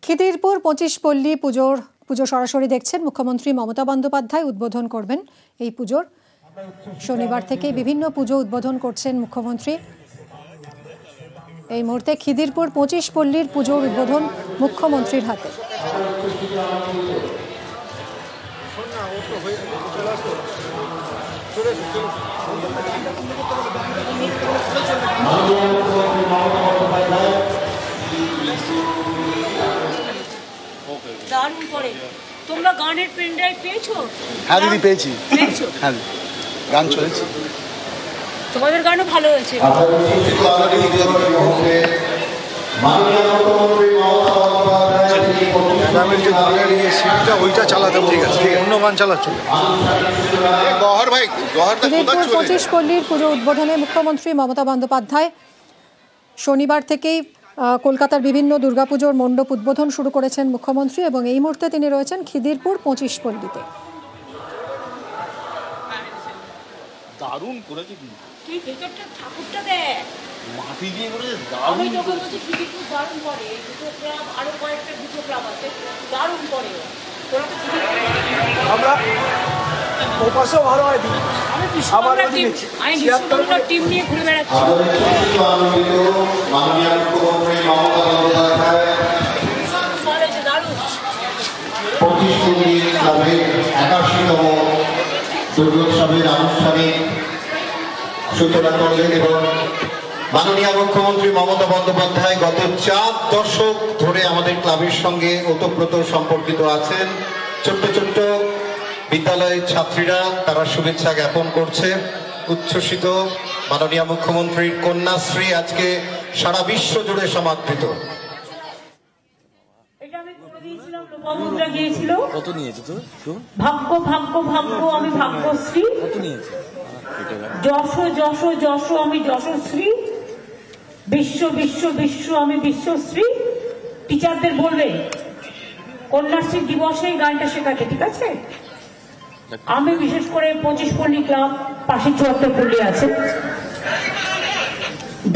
খিদিরপুর 25 পল্লী পুজো সরাসরি দেখছেন মুখ্যমন্ত্রী মমতা বন্দ্যোপাধ্যায় উদ্বোধন করবেন এই পুজোর। শনিবার থেকে বিভিন্ন পুজো উদ্বোধন করছেন মুখ্যমন্ত্রী। এই মুহূর্তে খিদিরপুর 25 পল্লীর পুজোর উদ্বোধন মুখ্যমন্ত্রীর হাতে। দারুণ করে তোমরা গানের পেন ড্রাইভ পেয়েছো? হ্যাঁ দিদি পেয়েছি। হ্যাঁ গান চলেছে, তোমাদের গানও ভালো হয়েছে। ওইটা চালাতে ঠিক আছে, অন্য গান চালাচ্ছ। 25 পল্লীর পুজো উদ্বোধনে মুখ্যমন্ত্রী মমতা বন্দ্যোপাধ্যায় শনিবার থেকেই কলকাতার বিভিন্ন দুর্গাপুজোর মণ্ডপ উদ্বোধন শুরু করেছেন মুখ্যমন্ত্রী এবং এই মুহূর্তে তিনি রয়েছেন খিদিরপুর 25 পল্লীতে। দারুণ করেছে কি ভেতরটা ঠাকুরটা দেখ, মাটি দিয়ে করেছে। আমি তোকে বলছি খিদিরপুর দারুণ করে, দুটো ক্লাব আরো কয়েকটা দুটো ক্লাব আছে দারুণ করে। তোরা তো আমরা ওপাশেও ভালো হয় দিদি। আমি বিশ্বকর্মার টিম নিয়ে ঘুরে বেড়াচ্ছি। দুর্গোৎসবের আনুষ্ঠানিক সূচনা করলেন এবং মাননীয় মুখ্যমন্ত্রী মমতা বন্দ্যোপাধ্যায় গত 4 দশক ধরে আমাদের ক্লাবের সঙ্গে ওতপ্রোত সম্পর্কিত আছেন। ছোট্ট ছোট্ট বিদ্যালয়ের ছাত্রীরা তারা শুভেচ্ছা জ্ঞাপন করছে। উচ্ছ্বসিত মাননীয় মুখ্যমন্ত্রীর কন্যাশ্রী আজকে সারা বিশ্ব জুড়ে সমাদৃত। কত নিয়েছে তো? ভাগ্য ভাগ্য ভাগ্য আমি ভাগ্যশ্রী, কত নিয়েছে? যশ যশ যশ আমি যশশ্রী, বিশ্ব বিশ্ব বিশ্ব আমি বিশ্বশ্রী। টিচারদের বলবে কন্যাশ্রী দিবসে এই গানটা শেখাতে, ঠিক আছে? আমি বিশেষ করে 25 পল্লী ক্লাব, পাশে 74 পল্লী আছে,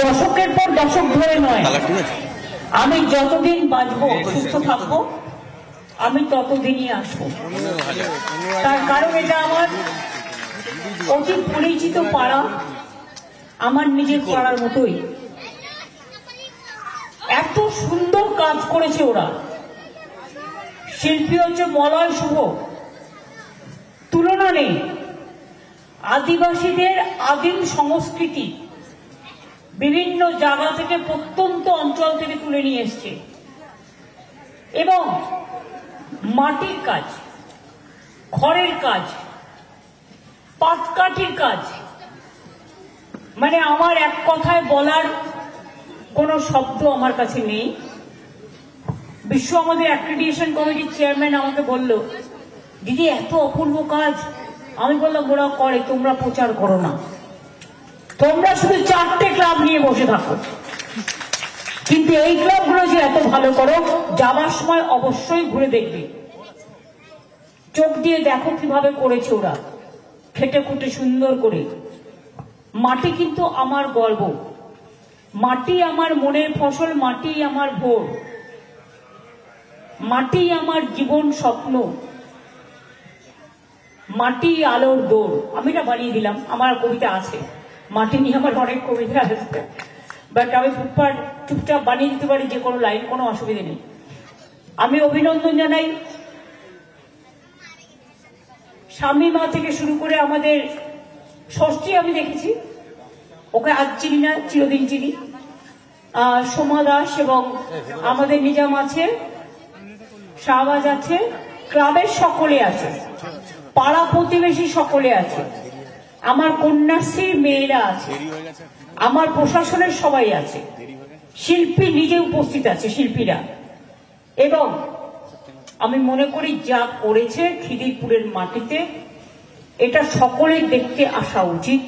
দশকের পর দশক ধরে নয়, আমি যতদিন বাঁচবো সুস্থ থাকবো আমি ততদিনই আসবো। তার কারণ এটা আমার অতি পরিচিত পাড়া, আমার নিজের পাড়ার মতোই। এত সুন্দর কাজ করেছে ওরা। শিল্পী হচ্ছে মলয় শুভ, তুলনা নেই। আদিবাসীদের আদিম সংস্কৃতি বিভিন্ন জায়গা থেকে, প্রত্যন্ত অঞ্চল থেকে তুলে নিয়ে এসছে এবং মাটির কাজ, খড়ের কাজ, পাটকাঠির কাজ, মানে আমার এক কথায় বলার কোনো শব্দ আমার কাছে নেই। বিশ্ব আমাদের অ্যাক্রিডিটেশন কমিটির চেয়ারম্যান আমাকে বলল, দিদি এত অপূর্ব কাজ। আমি বললাম ওরা করে, তোমরা প্রচার করো না, তোমরা শুধু 4টে ক্লাব নিয়ে বসে থাকো, কিন্তু এই ক্লাবগুলো যে এত ভালো করো, যাবার সময় অবশ্যই ঘুরে দেখবে, চোখ দিয়ে দেখো কিভাবে করেছে ওরা, খেটে খুঁটে সুন্দর করে। মাটি কিন্তু আমার গর্ব, মাটি আমার মনের ফসল, মাটি আমার ভোর, মাটি আমার জীবন স্বপ্ন, মাটি আলোর দৌড়। আমি এটা বানিয়ে দিলাম, আমার কবিতা আছে, মাটি নিয়ে আমার অনেক কবিতা আছে, বাট আমি চুপচাপ বানিয়ে দিতে পারি যে কোনো লাইন, কোনো অসুবিধা নেই। আমি অভিনন্দন জানাই স্বামী মা থেকে শুরু করে আমাদের ষষ্ঠী, আমি দেখেছি, ওকে আজ চিনি না, চিরদিন চিনি, সোমা দাস এবং আমাদের নিজাম আছে, শাহবাজ আছে, ক্লাবের সকলে আছে, পাড়া প্রতিবেশী সকলে আছে, আমার কন্যাশ্রীর মেয়েরা আছে, আমার প্রশাসনের সবাই আছে, শিল্পী নিজে উপস্থিত আছে, শিল্পীরা। এবং আমি মনে করি যা করেছে খিদিরপুরের মাটিতে, এটা সকলের দেখতে আসা উচিত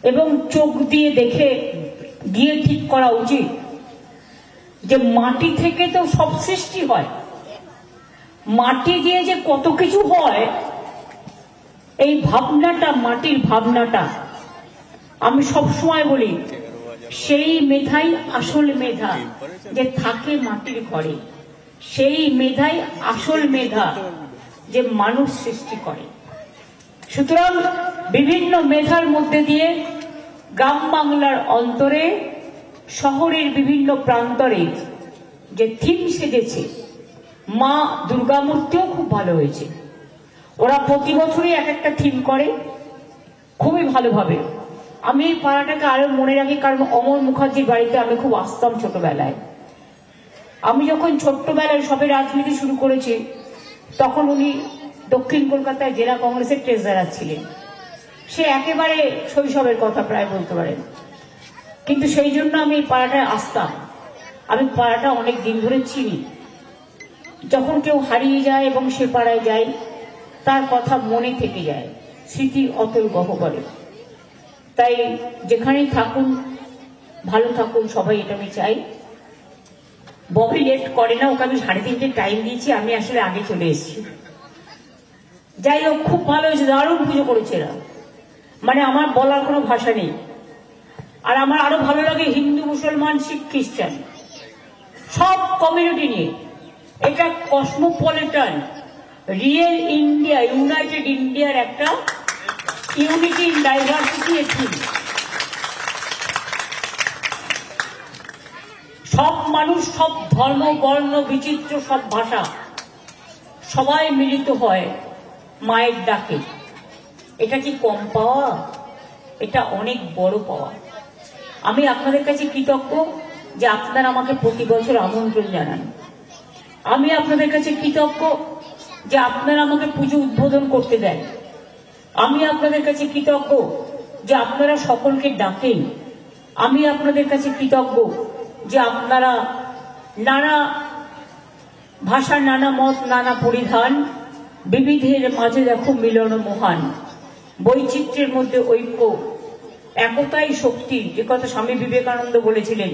এবং চোখ দিয়ে দেখে গিয়ে ঠিক করা উচিত যে মাটি থেকে তো সব সৃষ্টি হয়, মাটি দিয়ে যে কত কিছু হয়, এই ভাবনাটা, মাটির ভাবনাটা আমি সবসময় বলি, সেই মেধাই আসল মেধা যে থাকে মাটির ঘরে। সেই মেধাই আসল মেধা যে মানুষ সৃষ্টি করে। সুতরাং বিভিন্ন মেধার মধ্যে দিয়ে গ্রাম বাংলার অন্তরে, শহরের বিভিন্ন প্রান্তরে যে থিম সেজেছে, মা দুর্গা মূর্তিও খুব ভালো হয়েছে। ওরা প্রতি বছরই এক একটা থিম করে খুবই ভালোভাবে। আমি এই পাড়াটাকে আরো মনে রাখি, কারণ অমর মুখার্জির বাড়িতে আমি খুব আসতাম ছোটবেলায়। আমি যখন ছোট্টবেলায় সবে রাজনীতি শুরু করেছি, তখন উনি দক্ষিণ কলকাতায় জেলা কংগ্রেসের ট্রেজারার ছিলেন। সে একেবারে শৈশবের কথা প্রায় বলতে পারেন, কিন্তু সেই জন্য আমি এই পাড়াটায় আসতাম। আমি পাড়াটা অনেক দিন ধরে চিনি। যখন কেউ হারিয়ে যায় এবং সে পাড়ায় যায়, তার কথা মনে থেকে যায়, স্মৃতি অতল গহ্বরে। তাই যেখানেই থাকুন ভালো থাকুন সবাই, এটা আমি চাই। ববি লেট করে না, ওকে আমি 3:30 টাইম দিয়েছি, আমি আসলে আগে চলে এসেছি। যাই হোক, খুব ভালো হয়েছে, দারুণ পুজো করেছে এরা, মানে আমার বলার কোনো ভাষা নেই। আর আমার আরো ভালো লাগে হিন্দু, মুসলমান, শিখ, খ্রিস্টান সব কমিউনিটি নিয়ে। এটা কসমোপলিটন রিয়েল ইন্ডিয়া, ইউনাইটেড ইন্ডিয়ার একটা ইউনিটি ইন ডাইভার্সিটি থিম। সব মানুষ, সব ধর্ম, বর্ণ, বিচিত্র, সব ভাষা, সবাই মিলিত হয় মায়ের ডাকে। এটা কি কম পাওয়া? এটা অনেক বড় পাওয়া। আমি আপনাদের কাছে কৃতজ্ঞ যে আপনারা আমাকে প্রতি বছর আমন্ত্রণ জানান। আমি আপনাদের কাছে কৃতজ্ঞ যে আপনারা আমাকে পুজো উদ্বোধন করতে দেন। আমি আপনাদের কাছে কৃতজ্ঞ যে আপনারা সকলকে ডাকেন। আমি আপনাদের কাছে কৃতজ্ঞ যে আপনারা নানা ভাষা, নানা মত, নানা পরিধান, বিবিধের মাঝে দেখো মিলন মহান, বৈচিত্র্যের মধ্যে ঐক্য, একতাই শক্তি, যে কথা স্বামী বিবেকানন্দ বলেছিলেন।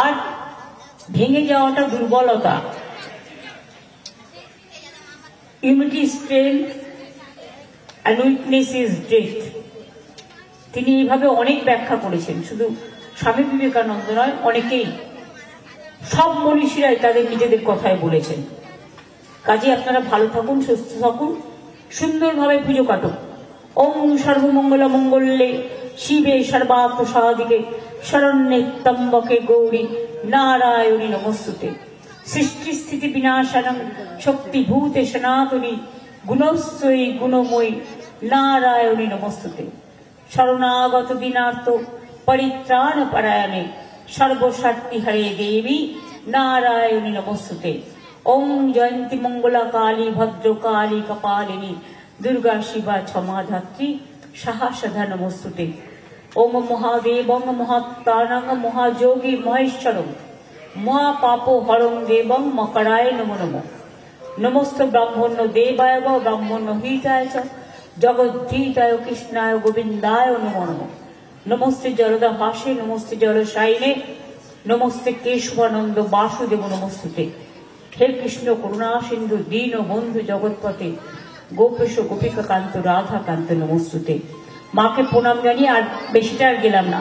আর ভেঙে যাওয়াটা দুর্বলতা, unity strength and weakness is death। তিনি এইভাবে অনেক ব্যাখ্যা করেছেন, শুধু স্বামী বিবেকানন্দ নয়, অনেকেই, সব মনীষীরাই তাদের নিজেদের কথায় বলেছেন। কাজে আপনারা ভালো থাকুন, সুস্থ থাকুন, সুন্দরভাবে পুজো কাটুন। ওম সর্বমঙ্গল মঙ্গলে শিবে সর্বার্থ সাধিকে শরণ্যে ত্র্যম্বকে গৌরী নারায়ণী নমস্তুতে। সৃষ্টি স্থিতি বিনাশানং শক্তিভূতে সনাতনী গুণশ্রয়ী গুণময়ী নারায়ণী নমস্তুতে। শরণাগত দীনার্থ পরিত্রাণ পরায়ণে সর্বশক্তি হরে দেবী নারায়ণী নমস্তুতে। ওম জয়ন্তী মঙ্গলা কালী ভদ্র কালী কপালিনী দুর্গা শিবা ক্ষমাধাত্রী সাহসধা নমস্তুতে। ওম মহাদেবং মহাত্মানং মহাযোগী মহেশ্বরং মহাপাপো হরং দেবং মকরায় নমো নমঃ। নমস্ত ব্রাহ্মণ্য দেবায় ব্রাহ্মণ্য হিতায় চ জগদ্ধীতায় কৃষ্ণায় গোবিন্দায় নমো নমঃ। নমস্তে জলদা ভাসে নমস্তে জলশায়িনে নমস্তে কেশবানন্দ বাসুদেব নমস্তুতে। হে কৃষ্ণ করুণা সিন্ধু দীন বন্ধু জগৎপতে গোপেশ গোপিকা কান্ত রাধা কান্ত নমস্তুতে। মাকে প্রণাম জানিয়ে আর বেশিটা আর গেলাম না।